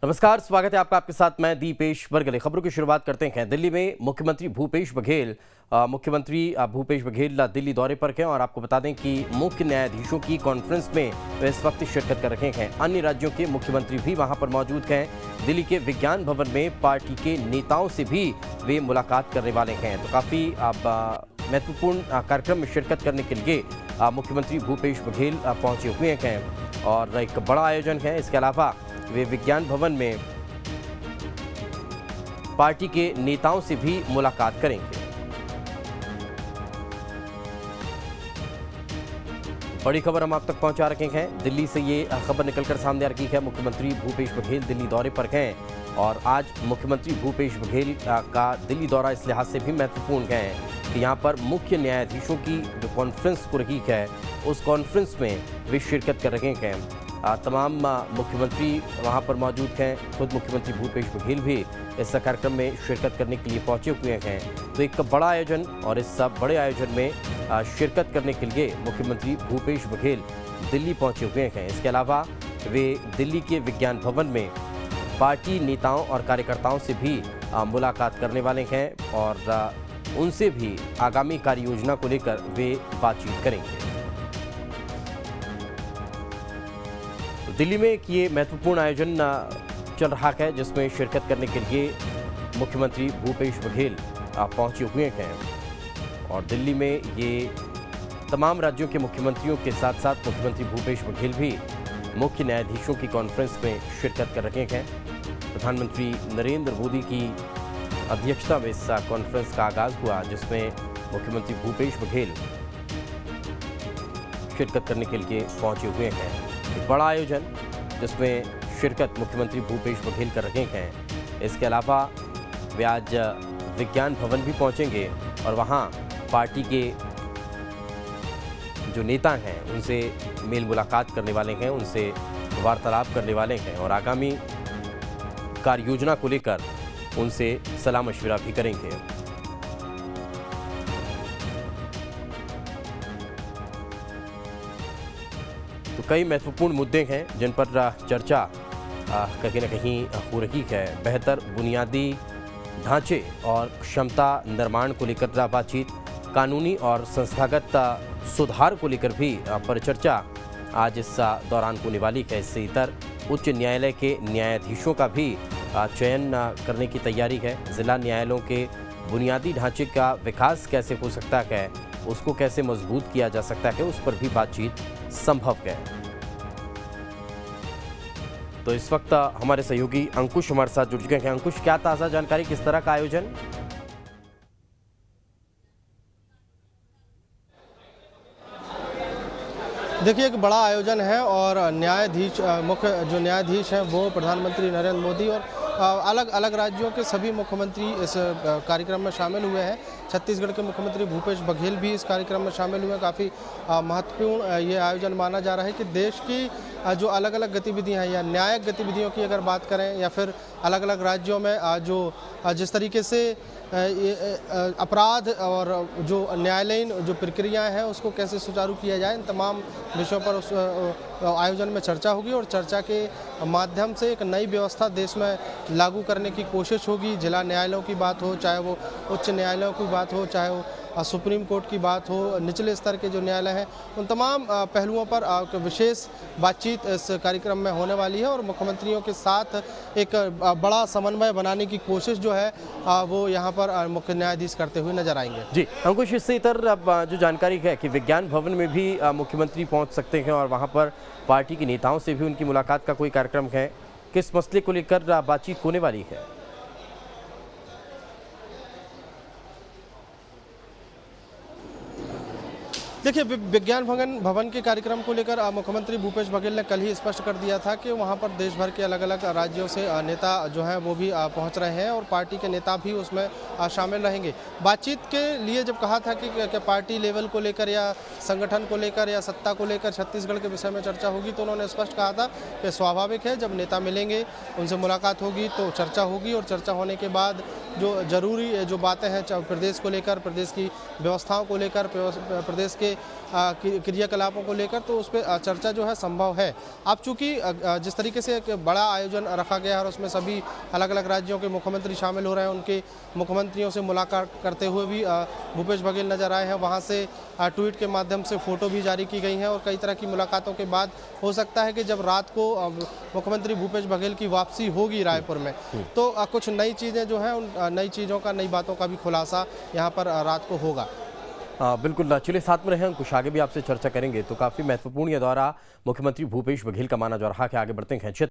नमस्कार, स्वागत है आपका। आपके साथ मैं दीपेश बरगले। खबरों की शुरुआत करते हैं। दिल्ली में मुख्यमंत्री भूपेश बघेल दिल्ली दौरे पर हैं और आपको बता दें कि मुख्य न्यायाधीशों की कॉन्फ्रेंस में वे इस वक्त शिरकत कर रहे हैं। अन्य राज्यों के मुख्यमंत्री भी वहां पर मौजूद हैं। दिल्ली के विज्ञान भवन में पार्टी के नेताओं से भी वे मुलाकात करने वाले हैं। तो काफ़ी महत्वपूर्ण कार्यक्रम में शिरकत करने के लिए मुख्यमंत्री भूपेश बघेल पहुंचे हुए हैं और एक बड़ा आयोजन है। इसके अलावा वे विज्ञान भवन में पार्टी के नेताओं से भी मुलाकात करेंगे। बड़ी खबर हम आप तक पहुंचा रखे हैं। दिल्ली से ये खबर निकलकर सामने आ रही है। मुख्यमंत्री भूपेश बघेल दिल्ली दौरे पर हैं और आज मुख्यमंत्री भूपेश बघेल का दिल्ली दौरा इस लिहाज से भी महत्वपूर्ण है कि यहाँ पर मुख्य न्यायाधीशों की जो कॉन्फ्रेंस हो रही है उस कॉन्फ्रेंस में वे शिरकत कर रहे हैं। तमाम मुख्यमंत्री वहां पर मौजूद हैं। खुद मुख्यमंत्री भूपेश बघेल भी इस कार्यक्रम में शिरकत करने के लिए पहुंचे हुए हैं। तो एक बड़ा आयोजन और इस बड़े आयोजन में शिरकत करने के लिए मुख्यमंत्री भूपेश बघेल दिल्ली पहुंचे हुए हैं। इसके अलावा वे दिल्ली के विज्ञान भवन में पार्टी नेताओं और कार्यकर्ताओं से भी मुलाकात करने वाले हैं और उनसे भी आगामी कार्य योजना को लेकर वे बातचीत करेंगे। दिल्ली में एक ये महत्वपूर्ण आयोजन चल रहा है जिसमें शिरकत करने के लिए मुख्यमंत्री भूपेश बघेल पहुंचे हुए हैं और दिल्ली में ये तमाम राज्यों के मुख्यमंत्रियों के साथ साथ मुख्यमंत्री भूपेश बघेल भी मुख्य न्यायाधीशों की कॉन्फ्रेंस में शिरकत कर रहे हैं। प्रधानमंत्री नरेंद्र मोदी की अध्यक्षता में इस कॉन्फ्रेंस का आगाज हुआ जिसमें मुख्यमंत्री भूपेश बघेल शिरकत करने के लिए पहुंचे हुए हैं। एक बड़ा आयोजन जिसमें शिरकत मुख्यमंत्री भूपेश बघेल कर रहे हैं। इसके अलावा वे आज विज्ञान भवन भी पहुंचेंगे और वहां पार्टी के जो नेता हैं उनसे मेल मुलाकात करने वाले हैं, उनसे वार्तालाप करने वाले हैं और आगामी कार्य योजना को लेकर उनसे सलाह मशविरा भी करेंगे। तो कई महत्वपूर्ण मुद्दे हैं जिन पर चर्चा कहीं न कहीं हो रही है। बेहतर बुनियादी ढांचे और क्षमता निर्माण को लेकर बातचीत, कानूनी और संस्थागत सुधार को लेकर भी परिचर्चा आज इस दौरान होने वाली है। इससे इतर उच्च न्यायालय के न्यायाधीशों का भी चयन करने की तैयारी है। जिला न्यायालयों के बुनियादी ढांचे का विकास कैसे हो सकता है, उसको कैसे मजबूत किया जा सकता है, उस पर भी बातचीत संभव है। तो इस वक्त हमारे सहयोगी अंकुश हमारे साथ जुड़ चुके हैं। अंकुश, क्या ताज़ा जानकारी, किस तरह का आयोजन? देखिए, एक बड़ा आयोजन है और मुख्य जो न्यायाधीश हैं वो प्रधानमंत्री नरेंद्र मोदी और अलग अलग राज्यों के सभी मुख्यमंत्री इस कार्यक्रम में शामिल हुए हैं। छत्तीसगढ़ के मुख्यमंत्री भूपेश बघेल भी इस कार्यक्रम में शामिल हुए हैं। काफ़ी महत्वपूर्ण ये आयोजन माना जा रहा है कि देश की जो अलग अलग गतिविधियां हैं या न्यायिक गतिविधियों की अगर बात करें या फिर अलग अलग राज्यों में जो जिस तरीके से अपराध और जो न्यायालयीन जो प्रक्रियाएं हैं उसको कैसे सुचारू किया जाए, इन तमाम विषयों पर उस आयोजन में चर्चा होगी और चर्चा के माध्यम से एक नई व्यवस्था देश में लागू करने की कोशिश होगी। जिला न्यायालयों की बात हो, चाहे वो उच्च न्यायालयों की बात हो, चाहे वो सुप्रीम कोर्ट की बात हो, निचले स्तर के जो न्यायालय हैं, उन तमाम पहलुओं पर विशेष बातचीत इस कार्यक्रम में होने वाली है और मुख्यमंत्रियों के साथ एक बड़ा समन्वय बनाने की कोशिश जो है वो यहाँ पर मुख्य न्यायाधीश करते हुए नजर आएंगे। जी अंकुश, इससे इतर अब जो जानकारी है कि विज्ञान भवन में भी मुख्यमंत्री पहुँच सकते हैं और वहाँ पर पार्टी के नेताओं से भी उनकी मुलाकात का कोई कार्यक्रम है। किस मसले को लेकर बातचीत होने वाली है? देखिए, विज्ञान भवन के कार्यक्रम को लेकर मुख्यमंत्री भूपेश बघेल ने कल ही स्पष्ट कर दिया था कि वहां पर देश भर के अलग अलग राज्यों से नेता जो हैं वो भी पहुंच रहे हैं और पार्टी के नेता भी उसमें शामिल रहेंगे। बातचीत के लिए जब कहा था कि पार्टी लेवल को लेकर या संगठन को लेकर या सत्ता को लेकर छत्तीसगढ़ के विषय में चर्चा होगी, तो उन्होंने स्पष्ट कहा था कि स्वाभाविक है, जब नेता मिलेंगे, उनसे मुलाकात होगी तो चर्चा होगी और चर्चा होने के बाद जो ज़रूरी जो बातें हैं प्रदेश को लेकर, प्रदेश की व्यवस्थाओं को लेकर, प्रदेश के क्रियाकलापों को लेकर, तो उस पर चर्चा जो है संभव है। अब चूँकि जिस तरीके से एक बड़ा आयोजन रखा गया है और उसमें सभी अलग अलग राज्यों के मुख्यमंत्री शामिल हो रहे हैं, उनके मुख्यमंत्रियों से मुलाकात करते हुए भी भूपेश बघेल नजर आए हैं। वहाँ से ट्वीट के माध्यम से फ़ोटो भी जारी की गई हैं और कई तरह की मुलाकातों के बाद हो सकता है कि जब रात को मुख्यमंत्री भूपेश बघेल की वापसी होगी रायपुर में, तो कुछ नई चीज़ें जो हैं, उन नई चीज़ों का, नई बातों का भी खुलासा यहाँ पर रात को होगा। बिल्कुल, चलिए साथ में रहें अंकुश, आगे भी आपसे चर्चा करेंगे। तो काफ़ी महत्वपूर्ण ये दौरा मुख्यमंत्री भूपेश बघेल का माना जा रहा है कि आगे बढ़ते हैं।